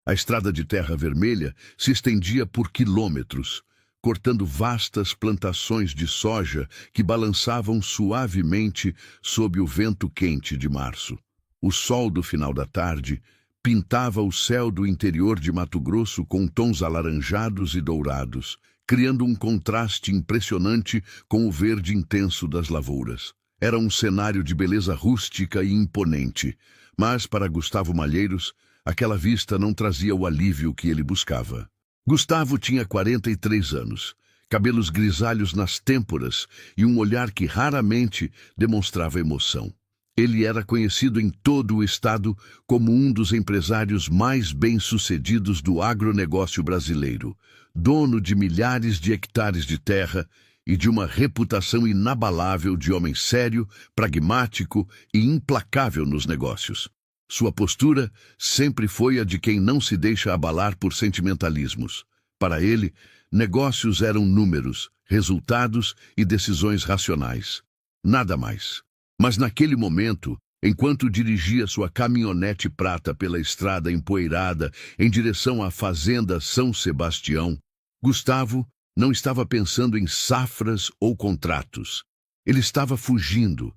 A estrada de terra vermelha se estendia por quilômetros, cortando vastas plantações de soja que balançavam suavemente sob o vento quente de março. O sol do final da tarde pintava o céu do interior de Mato Grosso com tons alaranjados e dourados, criando um contraste impressionante com o verde intenso das lavouras. Era um cenário de beleza rústica e imponente, mas para Gustavo Malheiros, aquela vista não trazia o alívio que ele buscava. Gustavo tinha 43 anos, cabelos grisalhos nas têmporas e um olhar que raramente demonstrava emoção. Ele era conhecido em todo o estado como um dos empresários mais bem-sucedidos do agronegócio brasileiro, dono de milhares de hectares de terra e de uma reputação inabalável de homem sério, pragmático e implacável nos negócios. Sua postura sempre foi a de quem não se deixa abalar por sentimentalismos. Para ele, negócios eram números, resultados e decisões racionais. Nada mais. Mas naquele momento, enquanto dirigia sua caminhonete prata pela estrada empoeirada em direção à fazenda São Sebastião, Gustavo não estava pensando em safras ou contratos. Ele estava fugindo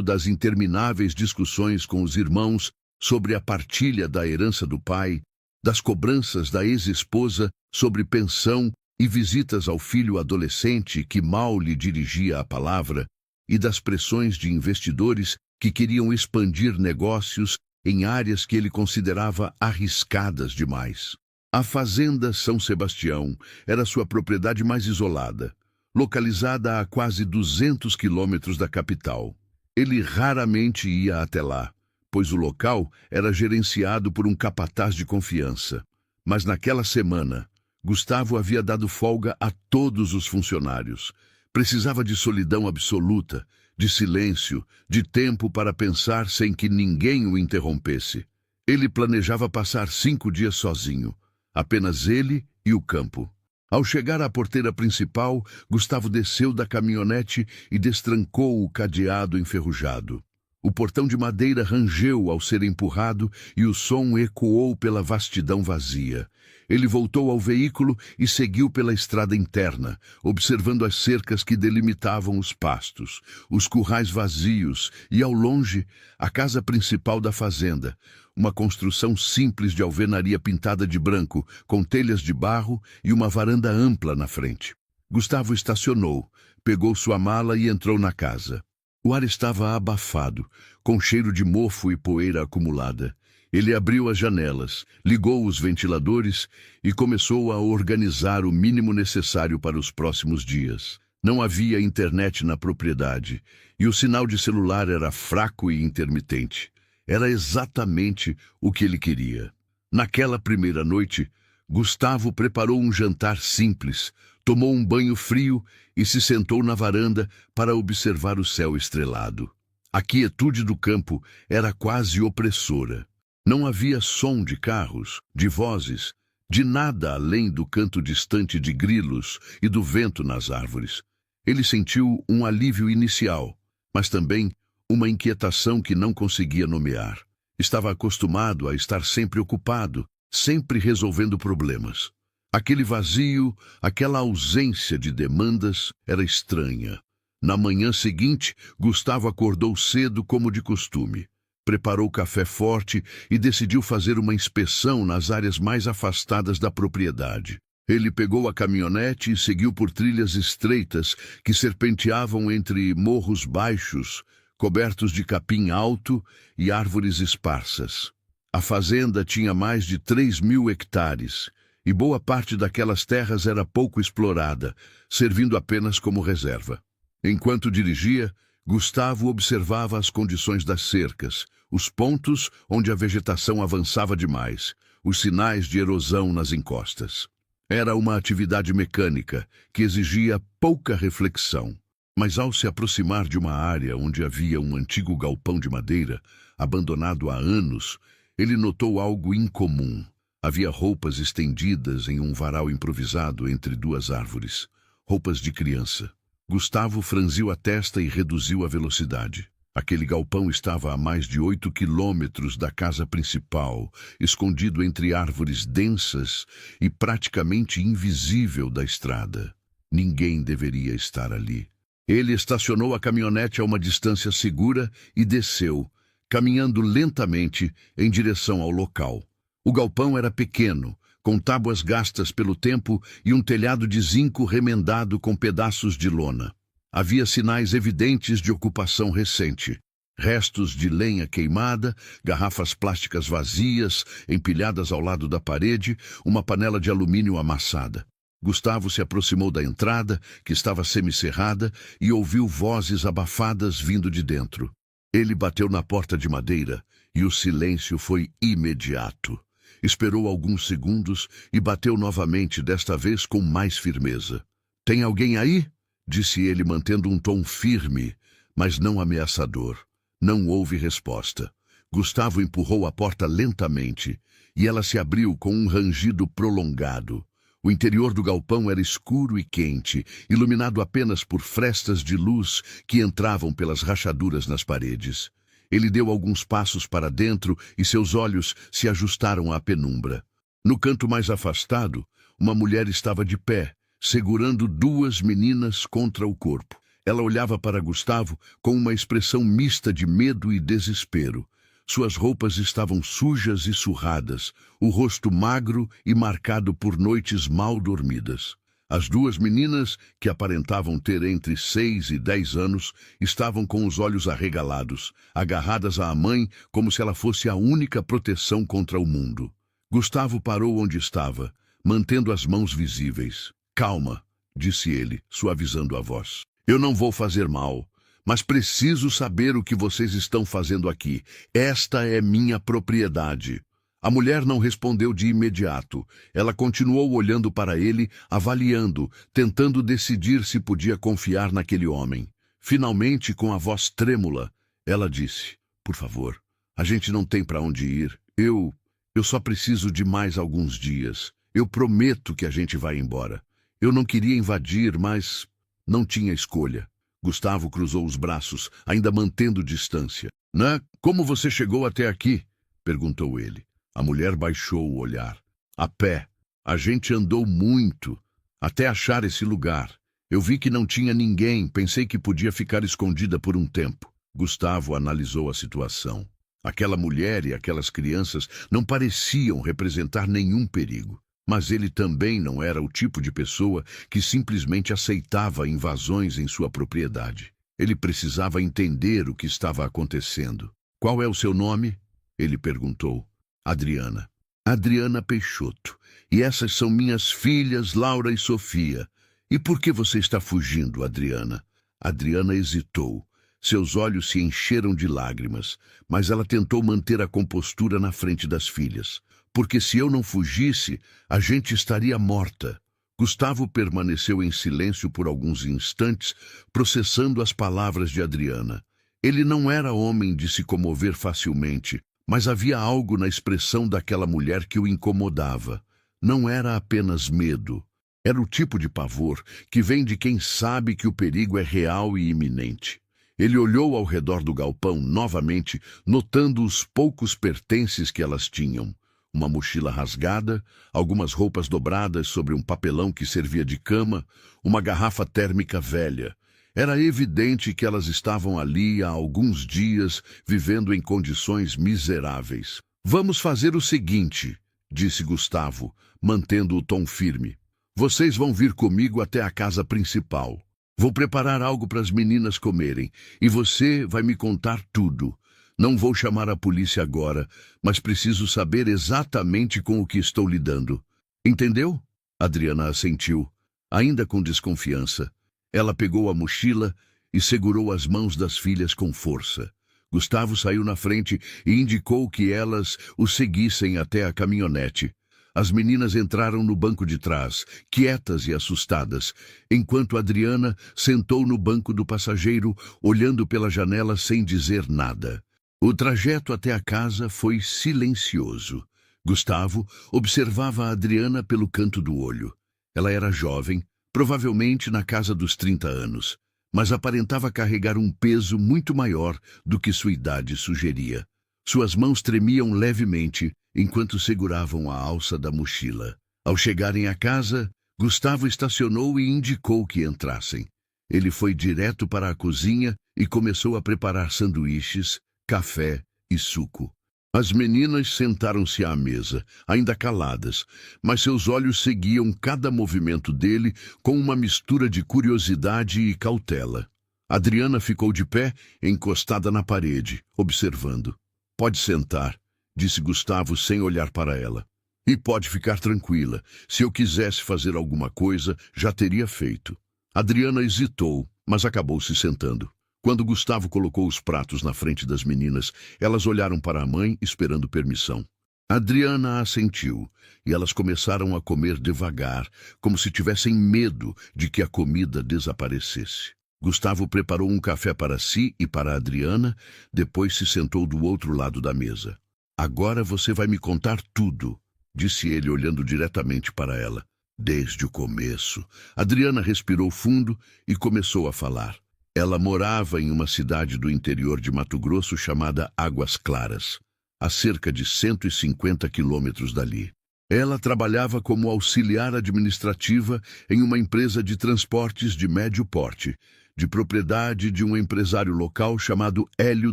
das intermináveis discussões com os irmãos sobre a partilha da herança do pai, das cobranças da ex-esposa sobre pensão e visitas ao filho adolescente que mal lhe dirigia a palavra, e das pressões de investidores que queriam expandir negócios em áreas que ele considerava arriscadas demais. A fazenda São Sebastião era sua propriedade mais isolada, localizada a quase 200 quilômetros da capital. Ele raramente ia até lá, pois o local era gerenciado por um capataz de confiança. Mas naquela semana, Gustavo havia dado folga a todos os funcionários. Precisava de solidão absoluta, de silêncio, de tempo para pensar sem que ninguém o interrompesse. Ele planejava passar 5 dias sozinho, apenas ele e o campo. Ao chegar à porteira principal, Gustavo desceu da caminhonete e destrancou o cadeado enferrujado. O portão de madeira rangeu ao ser empurrado e o som ecoou pela vastidão vazia. Ele voltou ao veículo e seguiu pela estrada interna, observando as cercas que delimitavam os pastos, os currais vazios e, ao longe, a casa principal da fazenda, uma construção simples de alvenaria pintada de branco, com telhas de barro e uma varanda ampla na frente. Gustavo estacionou, pegou sua mala e entrou na casa. O ar estava abafado, com cheiro de mofo e poeira acumulada. Ele abriu as janelas, ligou os ventiladores e começou a organizar o mínimo necessário para os próximos dias. Não havia internet na propriedade e o sinal de celular era fraco e intermitente. Era exatamente o que ele queria. Naquela primeira noite, Gustavo preparou um jantar simples, tomou um banho frio e se sentou na varanda para observar o céu estrelado. A quietude do campo era quase opressora. Não havia som de carros, de vozes, de nada além do canto distante de grilos e do vento nas árvores. Ele sentiu um alívio inicial, mas também uma inquietação que não conseguia nomear. Estava acostumado a estar sempre ocupado, sempre resolvendo problemas. Aquele vazio, aquela ausência de demandas era estranha. Na manhã seguinte, Gustavo acordou cedo como de costume. Preparou café forte e decidiu fazer uma inspeção nas áreas mais afastadas da propriedade. Ele pegou a caminhonete e seguiu por trilhas estreitas que serpenteavam entre morros baixos, cobertos de capim alto e árvores esparsas. A fazenda tinha mais de 3.000 hectares, e boa parte daquelas terras era pouco explorada, servindo apenas como reserva. Enquanto dirigia, Gustavo observava as condições das cercas, os pontos onde a vegetação avançava demais, os sinais de erosão nas encostas. Era uma atividade mecânica que exigia pouca reflexão. Mas ao se aproximar de uma área onde havia um antigo galpão de madeira, abandonado há anos, ele notou algo incomum. Havia roupas estendidas em um varal improvisado entre 2 árvores. Roupas de criança. Gustavo franziu a testa e reduziu a velocidade. Aquele galpão estava a mais de 8 quilômetros da casa principal, escondido entre árvores densas e praticamente invisível da estrada. Ninguém deveria estar ali. Ele estacionou a caminhonete a uma distância segura e desceu, caminhando lentamente em direção ao local. O galpão era pequeno, com tábuas gastas pelo tempo e um telhado de zinco remendado com pedaços de lona. Havia sinais evidentes de ocupação recente. Restos de lenha queimada, garrafas plásticas vazias, empilhadas ao lado da parede, uma panela de alumínio amassada. Gustavo se aproximou da entrada, que estava semicerrada, e ouviu vozes abafadas vindo de dentro. Ele bateu na porta de madeira, e o silêncio foi imediato. Esperou alguns segundos e bateu novamente, desta vez com mais firmeza. "Tem alguém aí?" disse ele, mantendo um tom firme, mas não ameaçador. Não houve resposta. Gustavo empurrou a porta lentamente, e ela se abriu com um rangido prolongado. O interior do galpão era escuro e quente, iluminado apenas por frestas de luz que entravam pelas rachaduras nas paredes. Ele deu alguns passos para dentro e seus olhos se ajustaram à penumbra. No canto mais afastado, uma mulher estava de pé, segurando duas meninas contra o corpo. Ela olhava para Gustavo com uma expressão mista de medo e desespero. Suas roupas estavam sujas e surradas, o rosto magro e marcado por noites mal dormidas. As duas meninas, que aparentavam ter entre 6 e 10 anos, estavam com os olhos arregalados, agarradas à mãe como se ela fosse a única proteção contra o mundo. Gustavo parou onde estava, mantendo as mãos visíveis. "Calma", disse ele, suavizando a voz. "Eu não vou fazer mal, mas preciso saber o que vocês estão fazendo aqui. Esta é minha propriedade." A mulher não respondeu de imediato. Ela continuou olhando para ele, avaliando, tentando decidir se podia confiar naquele homem. Finalmente, com a voz trêmula, ela disse: "Por favor, a gente não tem para onde ir. Eu só preciso de mais alguns dias. Eu prometo que a gente vai embora. Eu não queria invadir, mas não tinha escolha." Gustavo cruzou os braços, ainda mantendo distância. "Né? Como você chegou até aqui?" perguntou ele. A mulher baixou o olhar. "A pé. A gente andou muito, até achar esse lugar. Eu vi que não tinha ninguém, pensei que podia ficar escondida por um tempo." Gustavo analisou a situação. Aquela mulher e aquelas crianças não pareciam representar nenhum perigo. Mas ele também não era o tipo de pessoa que simplesmente aceitava invasões em sua propriedade. Ele precisava entender o que estava acontecendo. "Qual é o seu nome?" ele perguntou. "Adriana." "Adriana Peixoto. E essas são minhas filhas, Laura e Sofia. E por que você está fugindo, Adriana?" Adriana hesitou. Seus olhos se encheram de lágrimas, mas ela tentou manter a compostura na frente das filhas. "Porque se eu não fugisse, a gente estaria morta." Gustavo permaneceu em silêncio por alguns instantes, processando as palavras de Adriana. Ele não era homem de se comover facilmente, mas havia algo na expressão daquela mulher que o incomodava. Não era apenas medo. Era o tipo de pavor que vem de quem sabe que o perigo é real e iminente. Ele olhou ao redor do galpão novamente, notando os poucos pertences que elas tinham. Uma mochila rasgada, algumas roupas dobradas sobre um papelão que servia de cama, uma garrafa térmica velha. Era evidente que elas estavam ali há alguns dias, vivendo em condições miseráveis. "Vamos fazer o seguinte", disse Gustavo, mantendo o tom firme. "Vocês vão vir comigo até a casa principal. Vou preparar algo para as meninas comerem, e você vai me contar tudo. Não vou chamar a polícia agora, mas preciso saber exatamente com o que estou lidando. Entendeu?" Adriana assentiu, ainda com desconfiança. Ela pegou a mochila e segurou as mãos das filhas com força. Gustavo saiu na frente e indicou que elas o seguissem até a caminhonete. As meninas entraram no banco de trás, quietas e assustadas, enquanto Adriana sentou no banco do passageiro, olhando pela janela sem dizer nada. O trajeto até a casa foi silencioso. Gustavo observava a Adriana pelo canto do olho. Ela era jovem, provavelmente na casa dos 30 anos, mas aparentava carregar um peso muito maior do que sua idade sugeria. Suas mãos tremiam levemente enquanto seguravam a alça da mochila. Ao chegarem à casa, Gustavo estacionou e indicou que entrassem. Ele foi direto para a cozinha e começou a preparar sanduíches, café e suco. As meninas sentaram-se à mesa, ainda caladas, mas seus olhos seguiam cada movimento dele com uma mistura de curiosidade e cautela. Adriana ficou de pé, encostada na parede, observando. "Pode sentar", disse Gustavo sem olhar para ela. "E pode ficar tranquila. Se eu quisesse fazer alguma coisa, já teria feito." Adriana hesitou, mas acabou se sentando. Quando Gustavo colocou os pratos na frente das meninas, elas olharam para a mãe, esperando permissão. Adriana assentiu, e elas começaram a comer devagar, como se tivessem medo de que a comida desaparecesse. Gustavo preparou um café para si e para Adriana, depois se sentou do outro lado da mesa. "Agora você vai me contar tudo", disse ele olhando diretamente para ela. Desde o começo. Adriana respirou fundo e começou a falar. Ela morava em uma cidade do interior de Mato Grosso chamada Águas Claras, a cerca de 150 quilômetros dali. Ela trabalhava como auxiliar administrativa em uma empresa de transportes de médio porte, de propriedade de um empresário local chamado Hélio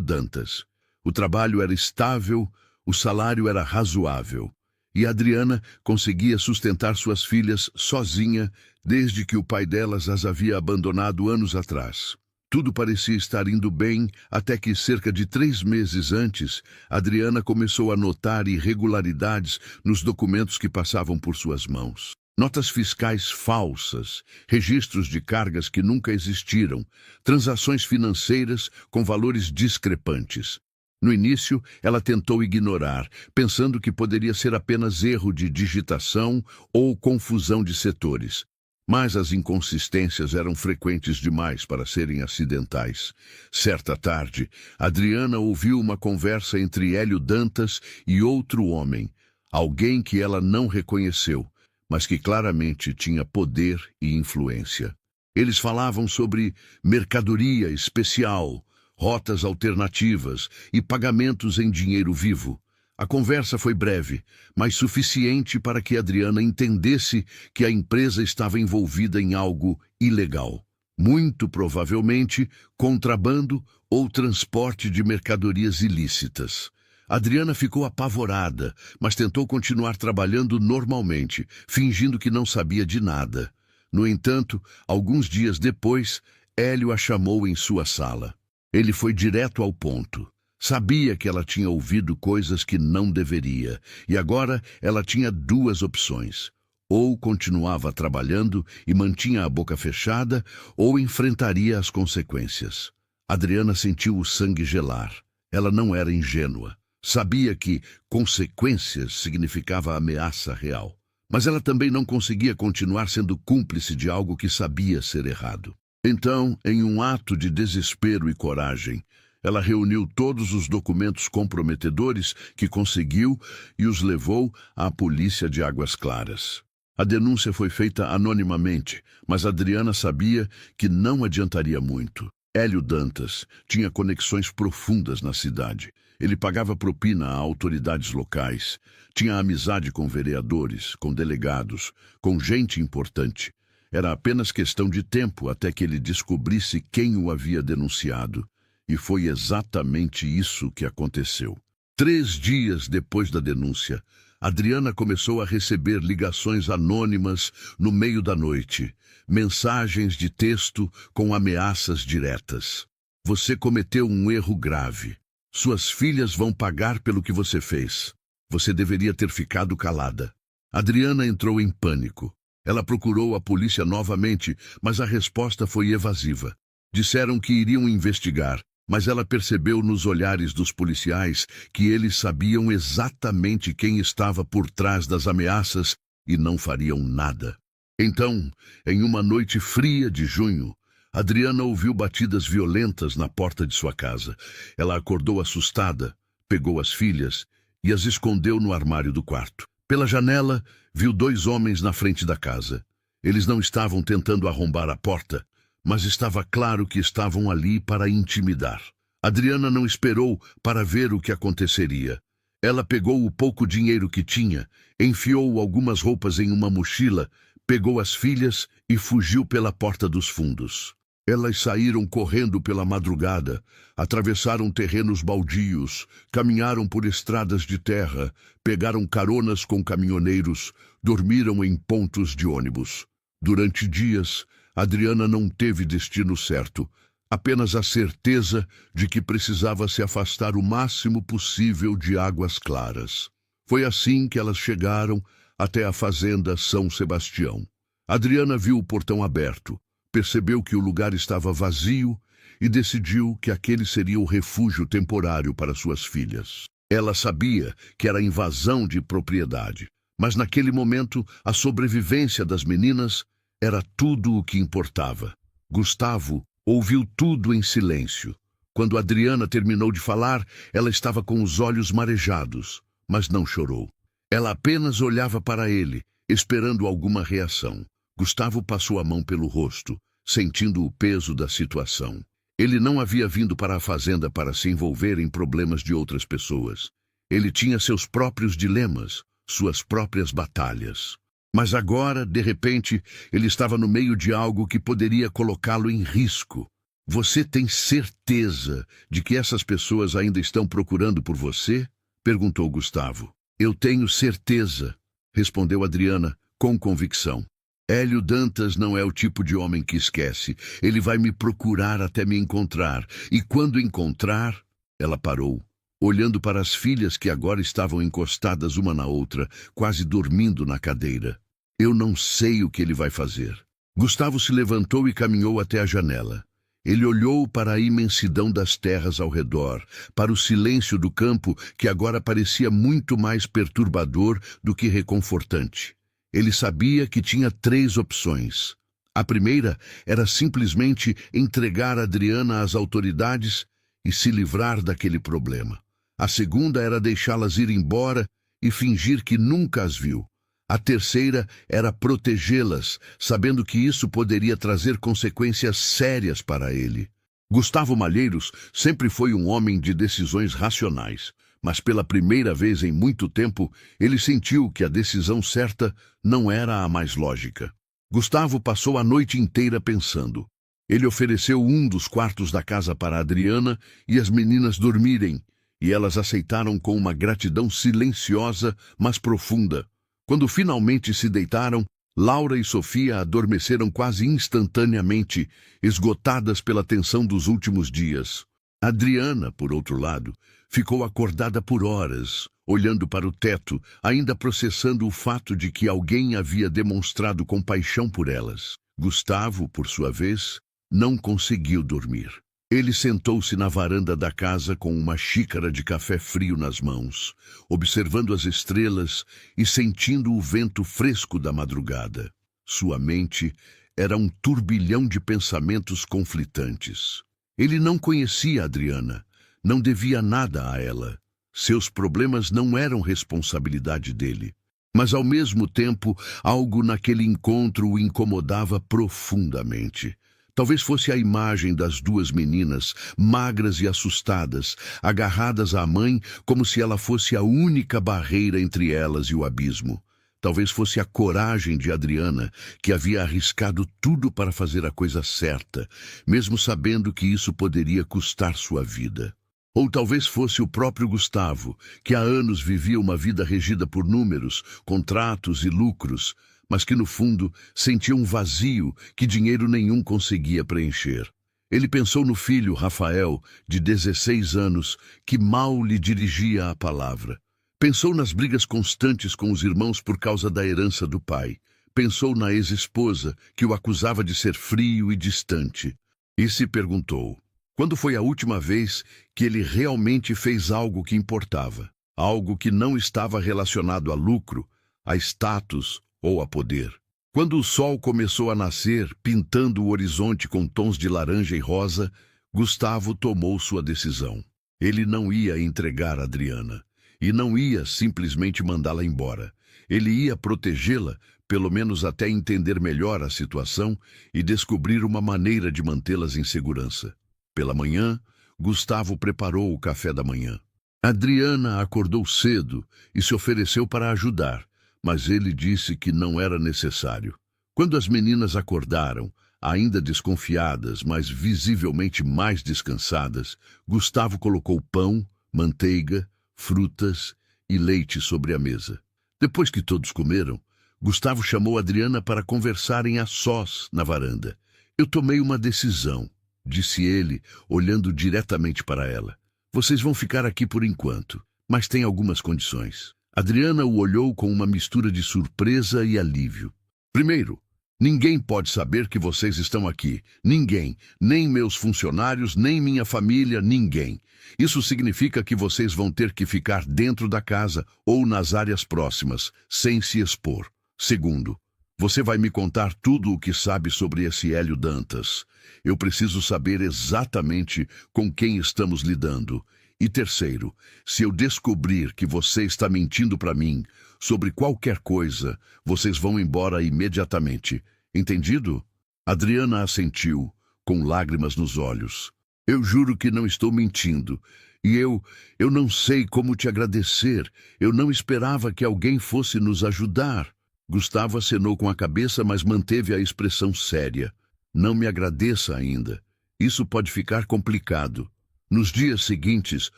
Dantas. O trabalho era estável, o salário era razoável. E Adriana conseguia sustentar suas filhas sozinha desde que o pai delas as havia abandonado anos atrás. Tudo parecia estar indo bem até que, cerca de 3 meses antes, Adriana começou a notar irregularidades nos documentos que passavam por suas mãos. Notas fiscais falsas, registros de cargas que nunca existiram, transações financeiras com valores discrepantes. No início, ela tentou ignorar, pensando que poderia ser apenas erro de digitação ou confusão de setores. Mas as inconsistências eram frequentes demais para serem acidentais. Certa tarde, Adriana ouviu uma conversa entre Hélio Dantas e outro homem, alguém que ela não reconheceu, mas que claramente tinha poder e influência. Eles falavam sobre mercadoria especial, rotas alternativas e pagamentos em dinheiro vivo. A conversa foi breve, mas suficiente para que Adriana entendesse que a empresa estava envolvida em algo ilegal. Muito provavelmente, contrabando ou transporte de mercadorias ilícitas. Adriana ficou apavorada, mas tentou continuar trabalhando normalmente, fingindo que não sabia de nada. No entanto, alguns dias depois, Hélio a chamou em sua sala. Ele foi direto ao ponto. Sabia que ela tinha ouvido coisas que não deveria, e agora ela tinha 2 opções. Ou continuava trabalhando e mantinha a boca fechada, ou enfrentaria as consequências. Adriana sentiu o sangue gelar. Ela não era ingênua. Sabia que consequências significava ameaça real. Mas ela também não conseguia continuar sendo cúmplice de algo que sabia ser errado. Então, em um ato de desespero e coragem, ela reuniu todos os documentos comprometedores que conseguiu e os levou à polícia de Águas Claras. A denúncia foi feita anonimamente, mas Adriana sabia que não adiantaria muito. Hélio Dantas tinha conexões profundas na cidade. Ele pagava propina a autoridades locais, tinha amizade com vereadores, com delegados, com gente importante. Era apenas questão de tempo até que ele descobrisse quem o havia denunciado. E foi exatamente isso que aconteceu. 3 dias depois da denúncia, Adriana começou a receber ligações anônimas no meio da noite, mensagens de texto com ameaças diretas. "Você cometeu um erro grave. Suas filhas vão pagar pelo que você fez. Você deveria ter ficado calada." Adriana entrou em pânico. Ela procurou a polícia novamente, mas a resposta foi evasiva. Disseram que iriam investigar, mas ela percebeu nos olhares dos policiais que eles sabiam exatamente quem estava por trás das ameaças e não fariam nada. Então, em uma noite fria de junho, Adriana ouviu batidas violentas na porta de sua casa. Ela acordou assustada, pegou as filhas e as escondeu no armário do quarto. Pela janela, viu 2 homens na frente da casa. Eles não estavam tentando arrombar a porta, mas estava claro que estavam ali para intimidar. Adriana não esperou para ver o que aconteceria. Ela pegou o pouco dinheiro que tinha, enfiou algumas roupas em uma mochila, pegou as filhas e fugiu pela porta dos fundos. Elas saíram correndo pela madrugada, atravessaram terrenos baldios, caminharam por estradas de terra, pegaram caronas com caminhoneiros, dormiram em pontos de ônibus. Durante dias, Adriana não teve destino certo, apenas a certeza de que precisava se afastar o máximo possível de Águas Claras. Foi assim que elas chegaram até a fazenda São Sebastião. Adriana viu o portão aberto, percebeu que o lugar estava vazio e decidiu que aquele seria o refúgio temporário para suas filhas. Ela sabia que era invasão de propriedade, mas naquele momento a sobrevivência das meninas era tudo o que importava. Gustavo ouviu tudo em silêncio. Quando Adriana terminou de falar, ela estava com os olhos marejados, mas não chorou. Ela apenas olhava para ele, esperando alguma reação. Gustavo passou a mão pelo rosto, sentindo o peso da situação. Ele não havia vindo para a fazenda para se envolver em problemas de outras pessoas. Ele tinha seus próprios dilemas, suas próprias batalhas. Mas agora, de repente, ele estava no meio de algo que poderia colocá-lo em risco. Você tem certeza de que essas pessoas ainda estão procurando por você? Perguntou Gustavo. Eu tenho certeza, respondeu Adriana com convicção. Hélio Dantas não é o tipo de homem que esquece. Ele vai me procurar até me encontrar. E quando encontrar... Ela parou, olhando para as filhas que agora estavam encostadas uma na outra, quase dormindo na cadeira. Eu não sei o que ele vai fazer. Gustavo se levantou e caminhou até a janela. Ele olhou para a imensidão das terras ao redor, para o silêncio do campo que agora parecia muito mais perturbador do que reconfortante. Ele sabia que tinha 3 opções. A primeira era simplesmente entregar Adriana às autoridades e se livrar daquele problema. A segunda era deixá-las ir embora e fingir que nunca as viu. A terceira era protegê-las, sabendo que isso poderia trazer consequências sérias para ele. Gustavo Malheiros sempre foi um homem de decisões racionais, mas pela primeira vez em muito tempo, ele sentiu que a decisão certa não era a mais lógica. Gustavo passou a noite inteira pensando. Ele ofereceu um dos quartos da casa para Adriana e as meninas dormirem, e elas aceitaram com uma gratidão silenciosa, mas profunda. Quando finalmente se deitaram, Laura e Sofia adormeceram quase instantaneamente, esgotadas pela tensão dos últimos dias. Adriana, por outro lado, ficou acordada por horas, olhando para o teto, ainda processando o fato de que alguém havia demonstrado compaixão por elas. Gustavo, por sua vez, não conseguiu dormir. Ele sentou-se na varanda da casa com uma xícara de café frio nas mãos, observando as estrelas e sentindo o vento fresco da madrugada. Sua mente era um turbilhão de pensamentos conflitantes. Ele não conhecia Adriana, não devia nada a ela. Seus problemas não eram responsabilidade dele. Mas, ao mesmo tempo, algo naquele encontro o incomodava profundamente. Talvez fosse a imagem das 2 meninas, magras e assustadas, agarradas à mãe como se ela fosse a única barreira entre elas e o abismo. Talvez fosse a coragem de Adriana, que havia arriscado tudo para fazer a coisa certa, mesmo sabendo que isso poderia custar sua vida. Ou talvez fosse o próprio Gustavo, que há anos vivia uma vida regida por números, contratos e lucros, mas que no fundo sentia um vazio que dinheiro nenhum conseguia preencher. Ele pensou no filho, Rafael, de 16 anos, que mal lhe dirigia a palavra. Pensou nas brigas constantes com os irmãos por causa da herança do pai. Pensou na ex-esposa, que o acusava de ser frio e distante. E se perguntou, quando foi a última vez que ele realmente fez algo que importava? Algo que não estava relacionado a lucro, a status ou a poder. Quando o sol começou a nascer, pintando o horizonte com tons de laranja e rosa, Gustavo tomou sua decisão. Ele não ia entregar Adriana. E não ia simplesmente mandá-la embora. Ele ia protegê-la, pelo menos até entender melhor a situação e descobrir uma maneira de mantê-las em segurança. Pela manhã, Gustavo preparou o café da manhã. Adriana acordou cedo e se ofereceu para ajudar, mas ele disse que não era necessário. Quando as meninas acordaram, ainda desconfiadas, mas visivelmente mais descansadas, Gustavo colocou pão, manteiga, frutas e leite sobre a mesa. Depois que todos comeram, Gustavo chamou Adriana para conversarem a sós na varanda. "Eu tomei uma decisão", disse ele, olhando diretamente para ela. "Vocês vão ficar aqui por enquanto, mas tem algumas condições." Adriana o olhou com uma mistura de surpresa e alívio. "Primeiro, ninguém pode saber que vocês estão aqui. Ninguém. Nem meus funcionários, nem minha família, ninguém. Isso significa que vocês vão ter que ficar dentro da casa ou nas áreas próximas, sem se expor. Segundo, você vai me contar tudo o que sabe sobre esse Hélio Dantas. Eu preciso saber exatamente com quem estamos lidando. E terceiro, se eu descobrir que você está mentindo para mim sobre qualquer coisa, vocês vão embora imediatamente. Entendido?" Adriana assentiu, com lágrimas nos olhos. "Eu juro que não estou mentindo. E eu não sei como te agradecer. Eu não esperava que alguém fosse nos ajudar." Gustavo acenou com a cabeça, mas manteve a expressão séria. "Não me agradeça ainda. Isso pode ficar complicado." Nos dias seguintes,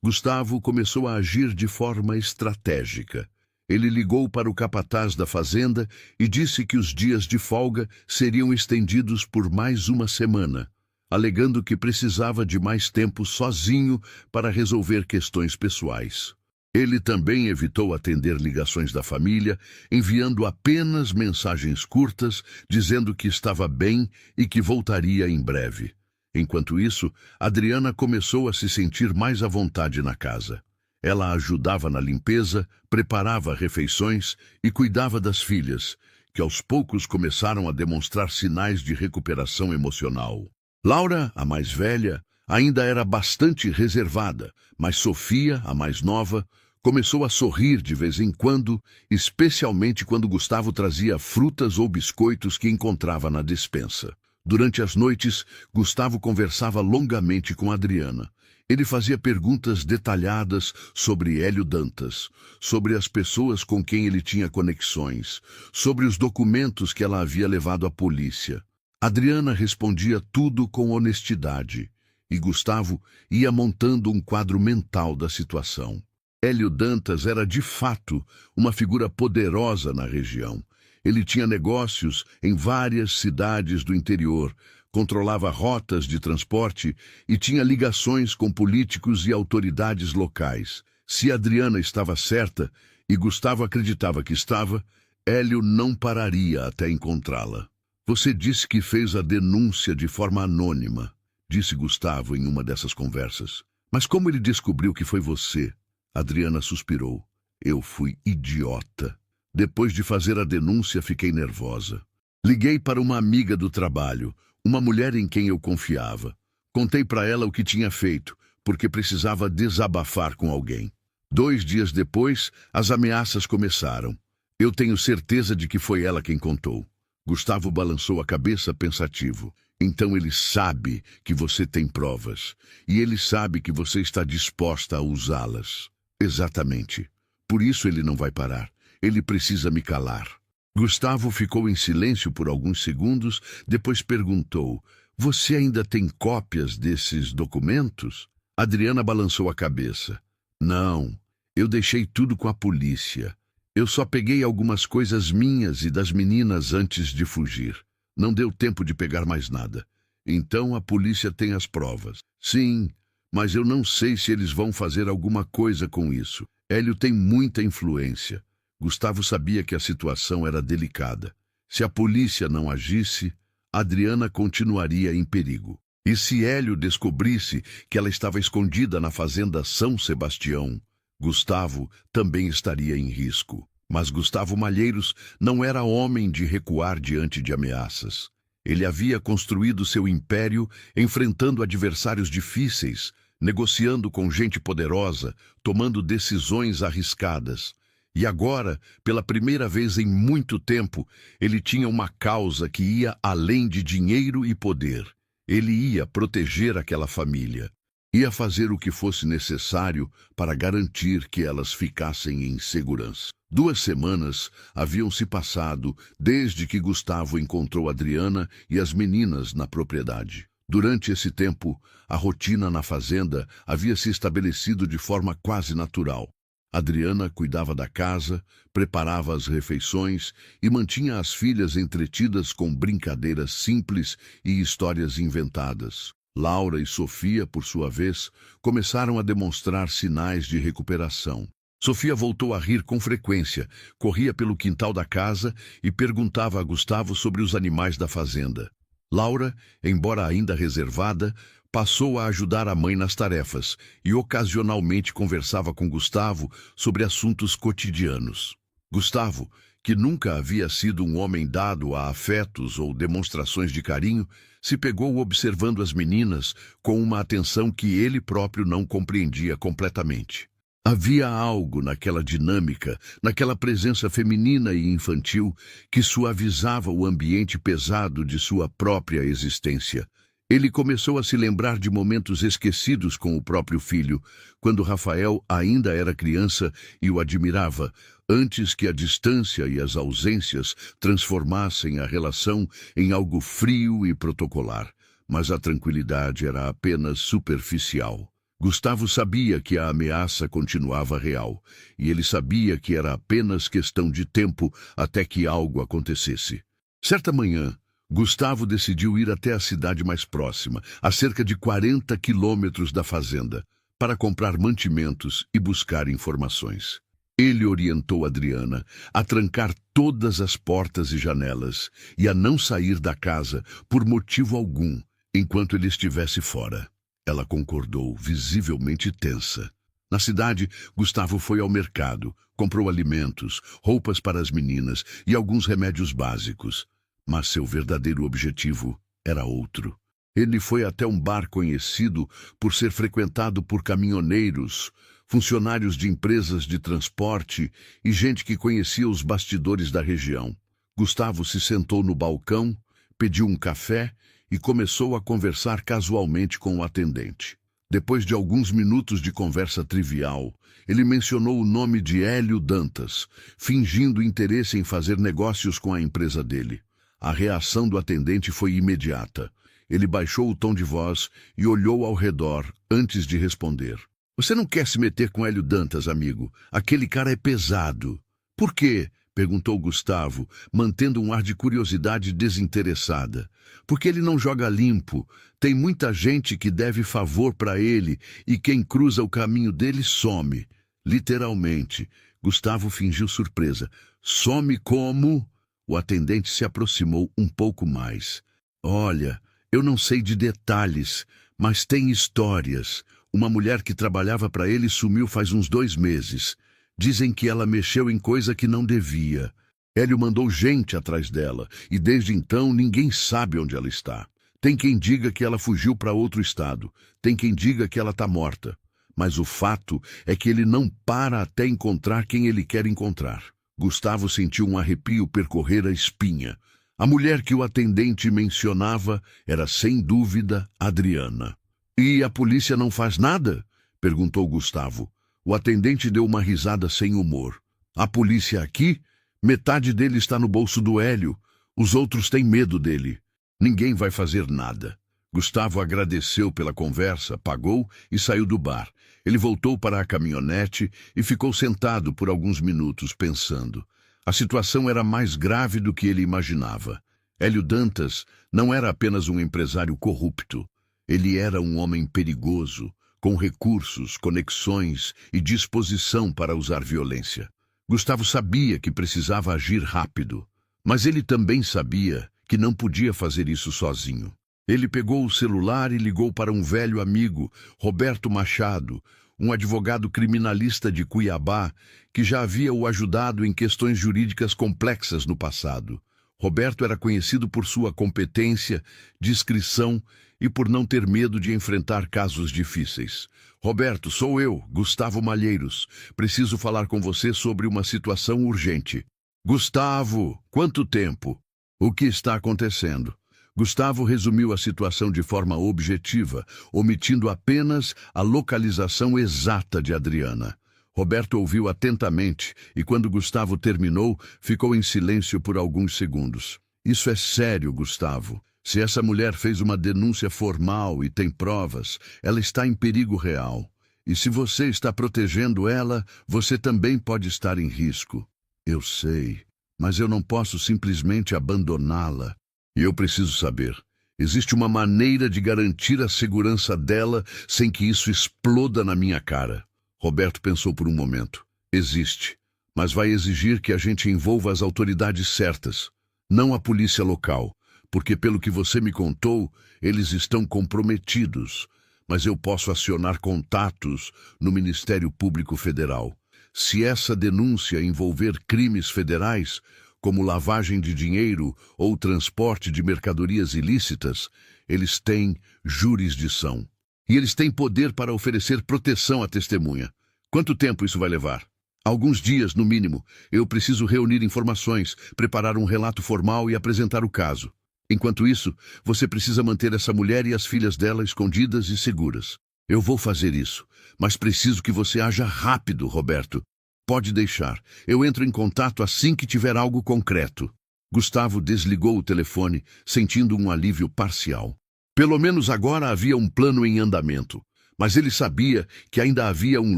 Gustavo começou a agir de forma estratégica. Ele ligou para o capataz da fazenda e disse que os dias de folga seriam estendidos por mais uma semana, alegando que precisava de mais tempo sozinho para resolver questões pessoais. Ele também evitou atender ligações da família, enviando apenas mensagens curtas, dizendo que estava bem e que voltaria em breve. Enquanto isso, Adriana começou a se sentir mais à vontade na casa. Ela ajudava na limpeza, preparava refeições e cuidava das filhas, que aos poucos começaram a demonstrar sinais de recuperação emocional. Laura, a mais velha, ainda era bastante reservada, mas Sofia, a mais nova, começou a sorrir de vez em quando, especialmente quando Gustavo trazia frutas ou biscoitos que encontrava na despensa. Durante as noites, Gustavo conversava longamente com Adriana. Ele fazia perguntas detalhadas sobre Hélio Dantas, sobre as pessoas com quem ele tinha conexões, sobre os documentos que ela havia levado à polícia. Adriana respondia tudo com honestidade, e Gustavo ia montando um quadro mental da situação. Hélio Dantas era, de fato, uma figura poderosa na região. Ele tinha negócios em várias cidades do interior, controlava rotas de transporte e tinha ligações com políticos e autoridades locais. Se Adriana estava certa, e Gustavo acreditava que estava, Hélio não pararia até encontrá-la. "Você disse que fez a denúncia de forma anônima", disse Gustavo em uma dessas conversas. "Mas como ele descobriu que foi você?" Adriana suspirou. "Eu fui idiota. Depois de fazer a denúncia, fiquei nervosa. Liguei para uma amiga do trabalho, uma mulher em quem eu confiava. Contei para ela o que tinha feito, porque precisava desabafar com alguém. 2 dias depois, as ameaças começaram. Eu tenho certeza de que foi ela quem contou." Gustavo balançou a cabeça pensativo. "Então ele sabe que você tem provas, e ele sabe que você está disposta a usá-las." "Exatamente. Por isso ele não vai parar. Ele precisa me calar." Gustavo ficou em silêncio por alguns segundos, depois perguntou: "Você ainda tem cópias desses documentos?" Adriana balançou a cabeça. "Não, eu deixei tudo com a polícia. Eu só peguei algumas coisas minhas e das meninas antes de fugir. Não deu tempo de pegar mais nada. Então a polícia tem as provas." "Sim, mas eu não sei se eles vão fazer alguma coisa com isso. Hélio tem muita influência." Gustavo sabia que a situação era delicada. Se a polícia não agisse, Adriana continuaria em perigo. E se Hélio descobrisse que ela estava escondida na fazenda São Sebastião, Gustavo também estaria em risco. Mas Gustavo Malheiros não era homem de recuar diante de ameaças. Ele havia construído seu império enfrentando adversários difíceis, negociando com gente poderosa, tomando decisões arriscadas. E agora, pela primeira vez em muito tempo, ele tinha uma causa que ia além de dinheiro e poder. Ele ia proteger aquela família. Ia fazer o que fosse necessário para garantir que elas ficassem em segurança. 2 semanas haviam se passado desde que Gustavo encontrou Adriana e as meninas na propriedade. Durante esse tempo, a rotina na fazenda havia se estabelecido de forma quase natural. Adriana cuidava da casa, preparava as refeições e mantinha as filhas entretidas com brincadeiras simples e histórias inventadas. Laura e Sofia, por sua vez, começaram a demonstrar sinais de recuperação. Sofia voltou a rir com frequência, corria pelo quintal da casa e perguntava a Gustavo sobre os animais da fazenda. Laura, embora ainda reservada, passou a ajudar a mãe nas tarefas e ocasionalmente conversava com Gustavo sobre assuntos cotidianos. Gustavo, que nunca havia sido um homem dado a afetos ou demonstrações de carinho, se pegou observando as meninas com uma atenção que ele próprio não compreendia completamente. Havia algo naquela dinâmica, naquela presença feminina e infantil, que suavizava o ambiente pesado de sua própria existência. Ele começou a se lembrar de momentos esquecidos com o próprio filho, quando Rafael ainda era criança e o admirava, antes que a distância e as ausências transformassem a relação em algo frio e protocolar. Mas a tranquilidade era apenas superficial. Gustavo sabia que a ameaça continuava real, e ele sabia que era apenas questão de tempo até que algo acontecesse. Certa manhã, Gustavo decidiu ir até a cidade mais próxima, a cerca de 40 quilômetros da fazenda, para comprar mantimentos e buscar informações. Ele orientou Adriana a trancar todas as portas e janelas e a não sair da casa por motivo algum enquanto ele estivesse fora. Ela concordou, visivelmente tensa. Na cidade, Gustavo foi ao mercado, comprou alimentos, roupas para as meninas e alguns remédios básicos. Mas seu verdadeiro objetivo era outro. Ele foi até um bar conhecido por ser frequentado por caminhoneiros, funcionários de empresas de transporte e gente que conhecia os bastidores da região. Gustavo se sentou no balcão, pediu um café e começou a conversar casualmente com o atendente. Depois de alguns minutos de conversa trivial, ele mencionou o nome de Hélio Dantas, fingindo interesse em fazer negócios com a empresa dele. A reação do atendente foi imediata. Ele baixou o tom de voz e olhou ao redor antes de responder. Você não quer se meter com Hélio Dantas, amigo? Aquele cara é pesado. Por quê? Perguntou Gustavo, mantendo um ar de curiosidade desinteressada. Porque ele não joga limpo. Tem muita gente que deve favor para ele e quem cruza o caminho dele some. Literalmente. Gustavo fingiu surpresa. Some como? O atendente se aproximou um pouco mais. Olha, eu não sei de detalhes, mas tem histórias. Uma mulher que trabalhava para ele sumiu faz uns 2 meses. Dizem que ela mexeu em coisa que não devia. Hélio mandou gente atrás dela, e desde então ninguém sabe onde ela está. Tem quem diga que ela fugiu para outro estado. Tem quem diga que ela está morta. Mas o fato é que ele não para até encontrar quem ele quer encontrar. Gustavo sentiu um arrepio percorrer a espinha. A mulher que o atendente mencionava era, sem dúvida, Adriana. E a polícia não faz nada? Perguntou Gustavo. O atendente deu uma risada sem humor. A polícia aqui? Metade dele está no bolso do Hélio. Os outros têm medo dele. Ninguém vai fazer nada. Gustavo agradeceu pela conversa, pagou e saiu do bar. Ele voltou para a caminhonete e ficou sentado por alguns minutos pensando. A situação era mais grave do que ele imaginava. Hélio Dantas não era apenas um empresário corrupto. Ele era um homem perigoso, com recursos, conexões e disposição para usar violência. Gustavo sabia que precisava agir rápido, mas ele também sabia que não podia fazer isso sozinho. Ele pegou o celular e ligou para um velho amigo, Roberto Machado, um advogado criminalista de Cuiabá, que já havia o ajudado em questões jurídicas complexas no passado. Roberto era conhecido por sua competência, discrição e por não ter medo de enfrentar casos difíceis. Roberto, sou eu, Gustavo Malheiros. Preciso falar com você sobre uma situação urgente. Gustavo, quanto tempo? O que está acontecendo? Gustavo resumiu a situação de forma objetiva, omitindo apenas a localização exata de Adriana. Roberto ouviu atentamente e, quando Gustavo terminou, ficou em silêncio por alguns segundos. Isso é sério, Gustavo. Se essa mulher fez uma denúncia formal e tem provas, ela está em perigo real. E se você está protegendo ela, você também pode estar em risco. Eu sei, mas eu não posso simplesmente abandoná-la. E eu preciso saber, existe uma maneira de garantir a segurança dela sem que isso exploda na minha cara. Roberto pensou por um momento. Existe, mas vai exigir que a gente envolva as autoridades certas, não a polícia local, porque pelo que você me contou, eles estão comprometidos. Mas eu posso acionar contatos no Ministério Público Federal. Se essa denúncia envolver crimes federais, como lavagem de dinheiro ou transporte de mercadorias ilícitas, eles têm jurisdição. E eles têm poder para oferecer proteção à testemunha. Quanto tempo isso vai levar? Alguns dias, no mínimo. Eu preciso reunir informações, preparar um relato formal e apresentar o caso. Enquanto isso, você precisa manter essa mulher e as filhas dela escondidas e seguras. Eu vou fazer isso, mas preciso que você haja rápido, Roberto. Pode deixar. Eu entro em contato assim que tiver algo concreto. Gustavo desligou o telefone, sentindo um alívio parcial. Pelo menos agora havia um plano em andamento, mas ele sabia que ainda havia um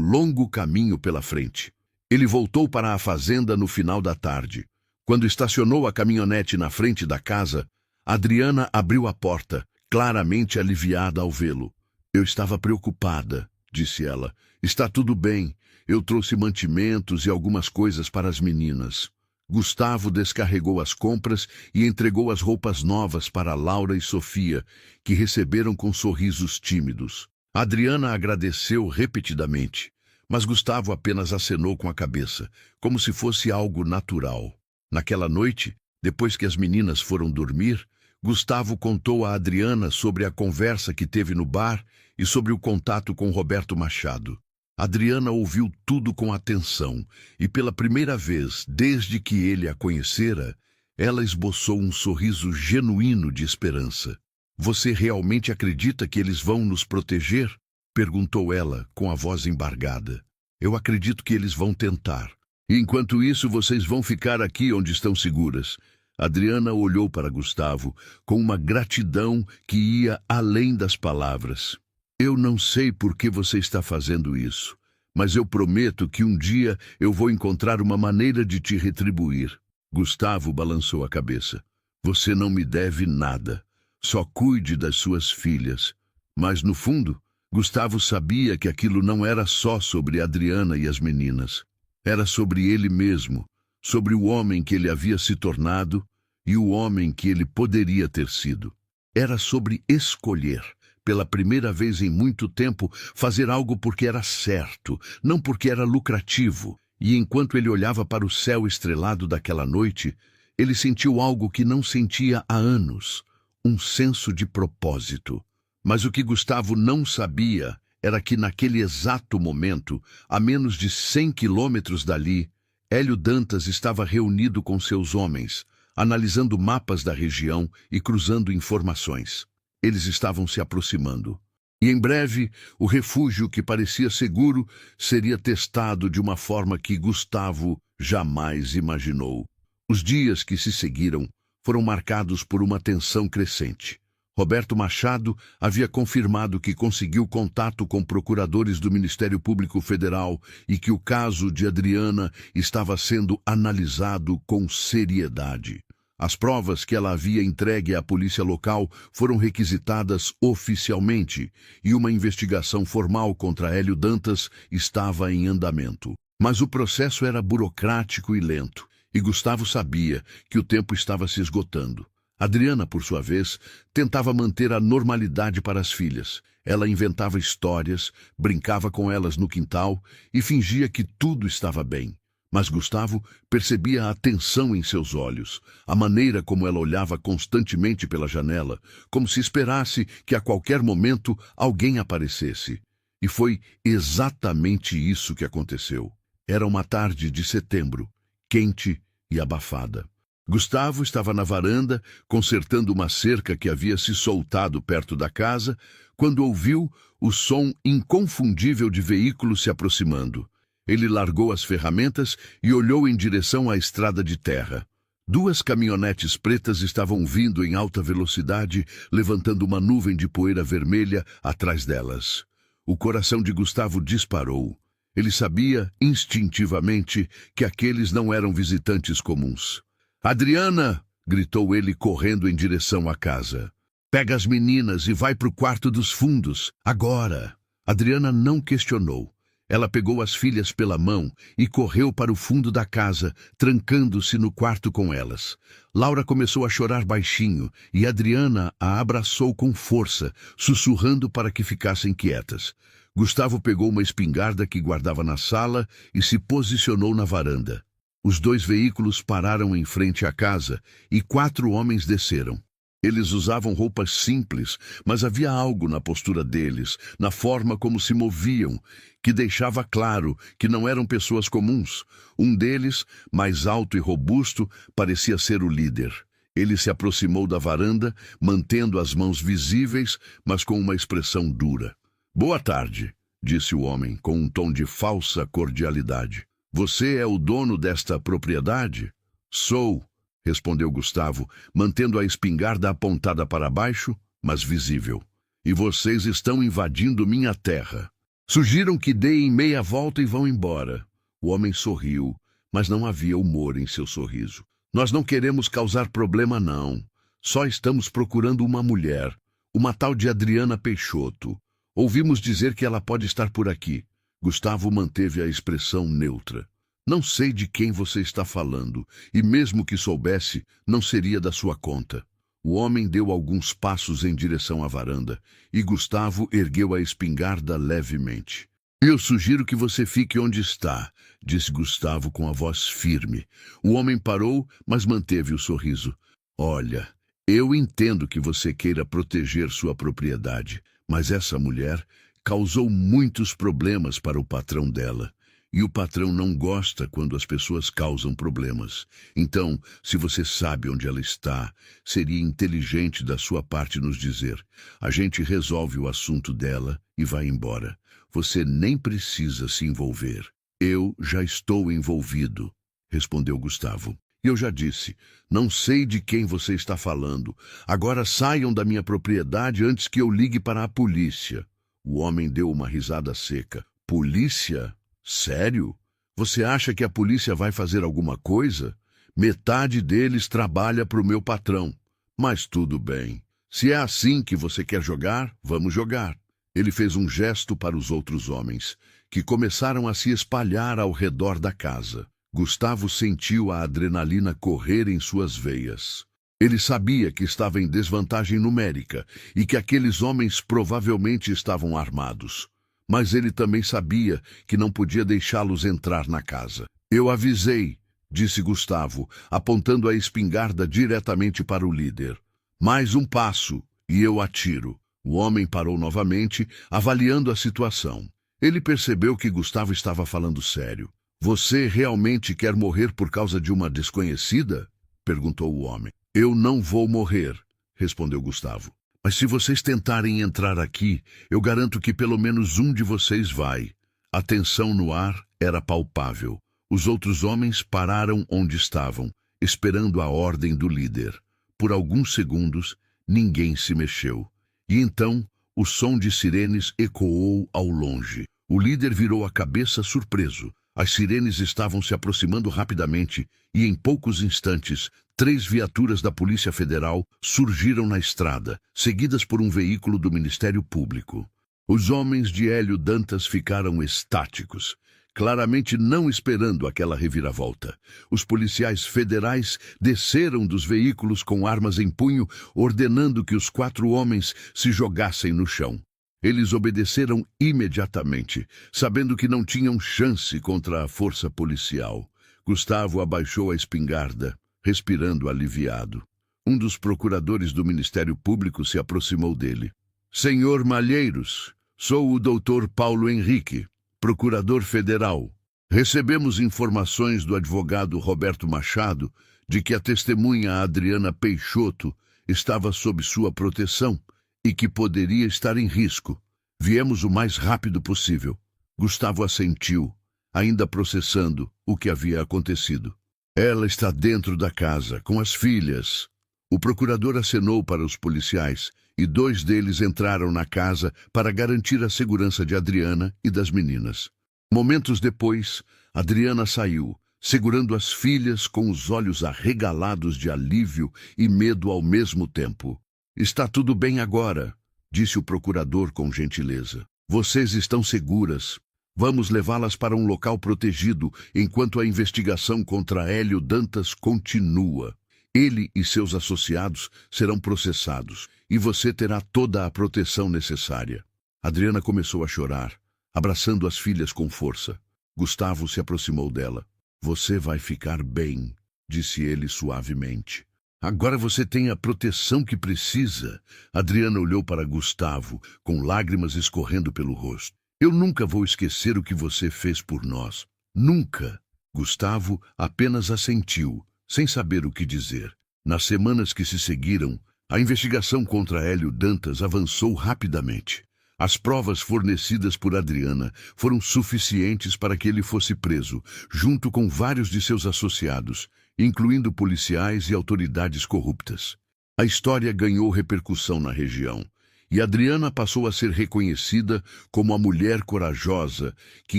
longo caminho pela frente. Ele voltou para a fazenda no final da tarde. Quando estacionou a caminhonete na frente da casa, Adriana abriu a porta, claramente aliviada ao vê-lo. Eu estava preocupada, disse ela. Está tudo bem. Eu trouxe mantimentos e algumas coisas para as meninas. Gustavo descarregou as compras e entregou as roupas novas para Laura e Sofia, que receberam com sorrisos tímidos. Adriana agradeceu repetidamente, mas Gustavo apenas acenou com a cabeça, como se fosse algo natural. Naquela noite, depois que as meninas foram dormir, Gustavo contou a Adriana sobre a conversa que teve no bar e sobre o contato com Roberto Machado. Adriana ouviu tudo com atenção e, pela primeira vez desde que ele a conhecera, ela esboçou um sorriso genuíno de esperança. Você realmente acredita que eles vão nos proteger? Perguntou ela, com a voz embargada. Eu acredito que eles vão tentar. E enquanto isso, vocês vão ficar aqui onde estão seguras. Adriana olhou para Gustavo com uma gratidão que ia além das palavras. Eu não sei por que você está fazendo isso, mas eu prometo que um dia eu vou encontrar uma maneira de te retribuir. Gustavo balançou a cabeça. Você não me deve nada. Só cuide das suas filhas. Mas, no fundo, Gustavo sabia que aquilo não era só sobre Adriana e as meninas. Era sobre ele mesmo, sobre o homem que ele havia se tornado e o homem que ele poderia ter sido. Era sobre escolher, pela primeira vez em muito tempo, fazer algo porque era certo, não porque era lucrativo. E enquanto ele olhava para o céu estrelado daquela noite, ele sentiu algo que não sentia há anos, um senso de propósito. Mas o que Gustavo não sabia era que naquele exato momento, a menos de 100 quilômetros dali, Hélio Dantas estava reunido com seus homens, analisando mapas da região e cruzando informações. Eles estavam se aproximando. E em breve, o refúgio que parecia seguro seria testado de uma forma que Gustavo jamais imaginou. Os dias que se seguiram foram marcados por uma tensão crescente. Roberto Machado havia confirmado que conseguiu contato com procuradores do Ministério Público Federal e que o caso de Adriana estava sendo analisado com seriedade. As provas que ela havia entregue à polícia local foram requisitadas oficialmente e uma investigação formal contra Hélio Dantas estava em andamento. Mas o processo era burocrático e lento, e Gustavo sabia que o tempo estava se esgotando. Adriana, por sua vez, tentava manter a normalidade para as filhas. Ela inventava histórias, brincava com elas no quintal e fingia que tudo estava bem. Mas Gustavo percebia a tensão em seus olhos, a maneira como ela olhava constantemente pela janela, como se esperasse que a qualquer momento alguém aparecesse. E foi exatamente isso que aconteceu. Era uma tarde de setembro, quente e abafada. Gustavo estava na varanda, consertando uma cerca que havia se soltado perto da casa, quando ouviu o som inconfundível de veículos se aproximando. Ele largou as ferramentas e olhou em direção à estrada de terra. Duas caminhonetes pretas estavam vindo em alta velocidade, levantando uma nuvem de poeira vermelha atrás delas. O coração de Gustavo disparou. Ele sabia, instintivamente, que aqueles não eram visitantes comuns. "Adriana!" gritou ele, correndo em direção à casa. "Pega as meninas e vai para o quarto dos fundos, agora!" Adriana não questionou. Ela pegou as filhas pela mão e correu para o fundo da casa, trancando-se no quarto com elas. Laura começou a chorar baixinho e Adriana a abraçou com força, sussurrando para que ficassem quietas. Gustavo pegou uma espingarda que guardava na sala e se posicionou na varanda. Os dois veículos pararam em frente à casa e 4 homens desceram. Eles usavam roupas simples, mas havia algo na postura deles, na forma como se moviam, que deixava claro que não eram pessoas comuns. Um deles, mais alto e robusto, parecia ser o líder. Ele se aproximou da varanda, mantendo as mãos visíveis, mas com uma expressão dura. "Boa tarde", disse o homem, com um tom de falsa cordialidade. "Você é o dono desta propriedade?" "Sou", respondeu Gustavo, mantendo a espingarda apontada para baixo, mas visível. "E vocês estão invadindo minha terra. Sugiram que deem meia volta e vão embora." O homem sorriu, mas não havia humor em seu sorriso. "Nós não queremos causar problema, não. Só estamos procurando uma mulher, uma tal de Adriana Peixoto. Ouvimos dizer que ela pode estar por aqui." Gustavo manteve a expressão neutra. "Não sei de quem você está falando, e mesmo que soubesse, não seria da sua conta." O homem deu alguns passos em direção à varanda, e Gustavo ergueu a espingarda levemente. "Eu sugiro que você fique onde está", disse Gustavo com a voz firme. O homem parou, mas manteve o sorriso. "Olha, eu entendo que você queira proteger sua propriedade, mas essa mulher causou muitos problemas para o patrão dela. E o patrão não gosta quando as pessoas causam problemas. Então, se você sabe onde ela está, seria inteligente da sua parte nos dizer. A gente resolve o assunto dela e vai embora. Você nem precisa se envolver." "Eu já estou envolvido", respondeu Gustavo. "Eu já disse, não sei de quem você está falando. Agora saiam da minha propriedade antes que eu ligue para a polícia." O homem deu uma risada seca. "Polícia? Sério? Você acha que a polícia vai fazer alguma coisa? Metade deles trabalha para o meu patrão. Mas tudo bem. Se é assim que você quer jogar, vamos jogar." Ele fez um gesto para os outros homens, que começaram a se espalhar ao redor da casa. Gustavo sentiu a adrenalina correr em suas veias. Ele sabia que estava em desvantagem numérica e que aqueles homens provavelmente estavam armados. Mas ele também sabia que não podia deixá-los entrar na casa. "Eu avisei", disse Gustavo, apontando a espingarda diretamente para o líder. "Mais um passo e eu atiro." O homem parou novamente, avaliando a situação. Ele percebeu que Gustavo estava falando sério. "Você realmente quer morrer por causa de uma desconhecida?" perguntou o homem. "Eu não vou morrer", respondeu Gustavo. "Mas se vocês tentarem entrar aqui, eu garanto que pelo menos um de vocês vai." A tensão no ar era palpável. Os outros homens pararam onde estavam, esperando a ordem do líder. Por alguns segundos, ninguém se mexeu. E então, o som de sirenes ecoou ao longe. O líder virou a cabeça surpreso. As sirenes estavam se aproximando rapidamente e, em poucos instantes, 3 viaturas da Polícia Federal surgiram na estrada, seguidas por um veículo do Ministério Público. Os homens de Hélio Dantas ficaram estáticos, claramente não esperando aquela reviravolta. Os policiais federais desceram dos veículos com armas em punho, ordenando que os 4 homens se jogassem no chão. Eles obedeceram imediatamente, sabendo que não tinham chance contra a força policial. Gustavo abaixou a espingarda, respirando aliviado. Um dos procuradores do Ministério Público se aproximou dele. Senhor Malheiros, sou o doutor Paulo Henrique, procurador federal. Recebemos informações do advogado Roberto Machado de que a testemunha Adriana Peixoto estava sob sua proteção e que poderia estar em risco. Viemos o mais rápido possível. Gustavo assentiu, ainda processando o que havia acontecido. Ela está dentro da casa, com as filhas. O procurador acenou para os policiais e 2 deles entraram na casa para garantir a segurança de Adriana e das meninas. Momentos depois, Adriana saiu, segurando as filhas com os olhos arregalados de alívio e medo ao mesmo tempo. Está tudo bem agora, disse o procurador com gentileza. Vocês estão seguras. Vamos levá-las para um local protegido enquanto a investigação contra Hélio Dantas continua. Ele e seus associados serão processados e você terá toda a proteção necessária. Adriana começou a chorar, abraçando as filhas com força. Gustavo se aproximou dela. Você vai ficar bem, disse ele suavemente. Agora você tem a proteção que precisa. Adriana olhou para Gustavo, com lágrimas escorrendo pelo rosto. Eu nunca vou esquecer o que você fez por nós. Nunca. Gustavo apenas assentiu, sem saber o que dizer. Nas semanas que se seguiram, a investigação contra Hélio Dantas avançou rapidamente. As provas fornecidas por Adriana foram suficientes para que ele fosse preso, junto com vários de seus associados, incluindo policiais e autoridades corruptas. A história ganhou repercussão na região, e Adriana passou a ser reconhecida como a mulher corajosa que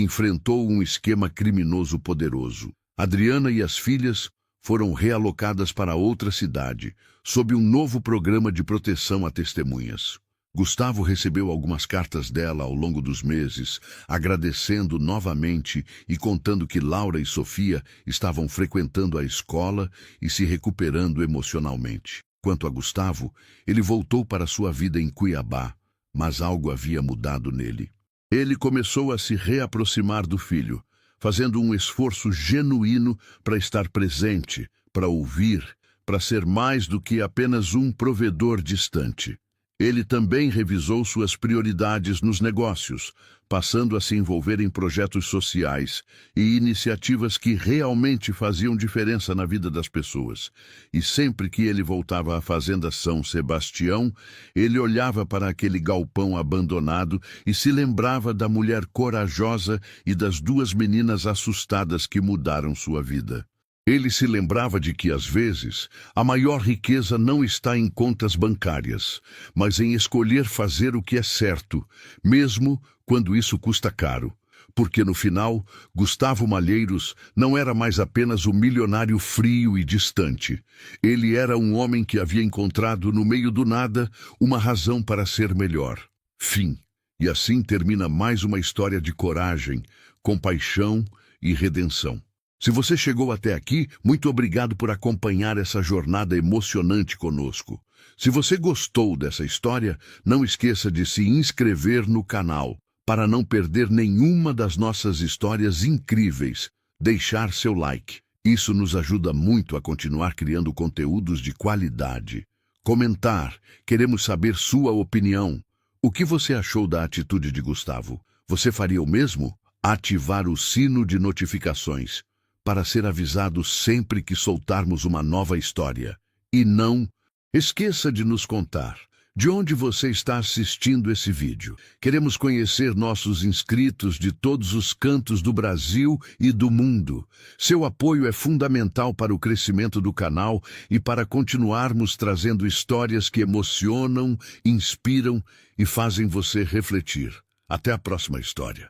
enfrentou um esquema criminoso poderoso. Adriana e as filhas foram realocadas para outra cidade, sob um novo programa de proteção a testemunhas. Gustavo recebeu algumas cartas dela ao longo dos meses, agradecendo novamente e contando que Laura e Sofia estavam frequentando a escola e se recuperando emocionalmente. Quanto a Gustavo, ele voltou para sua vida em Cuiabá, mas algo havia mudado nele. Ele começou a se reaproximar do filho, fazendo um esforço genuíno para estar presente, para ouvir, para ser mais do que apenas um provedor distante. Ele também revisou suas prioridades nos negócios, passando a se envolver em projetos sociais e iniciativas que realmente faziam diferença na vida das pessoas. E sempre que ele voltava à Fazenda São Sebastião, ele olhava para aquele galpão abandonado e se lembrava da mulher corajosa e das 2 meninas assustadas que mudaram sua vida. Ele se lembrava de que, às vezes, a maior riqueza não está em contas bancárias, mas em escolher fazer o que é certo, mesmo quando isso custa caro. Porque, no final, Gustavo Malheiros não era mais apenas um milionário frio e distante. Ele era um homem que havia encontrado, no meio do nada, uma razão para ser melhor. Fim. E assim termina mais uma história de coragem, compaixão e redenção. Se você chegou até aqui, muito obrigado por acompanhar essa jornada emocionante conosco. Se você gostou dessa história, não esqueça de se inscrever no canal para não perder nenhuma das nossas histórias incríveis. Deixar seu like. Isso nos ajuda muito a continuar criando conteúdos de qualidade. Comentar. Queremos saber sua opinião. O que você achou da atitude de Gustavo? Você faria o mesmo? Ativar o sino de notificações para ser avisado sempre que soltarmos uma nova história. E não esqueça de nos contar de onde você está assistindo esse vídeo. Queremos conhecer nossos inscritos de todos os cantos do Brasil e do mundo. Seu apoio é fundamental para o crescimento do canal e para continuarmos trazendo histórias que emocionam, inspiram e fazem você refletir. Até a próxima história.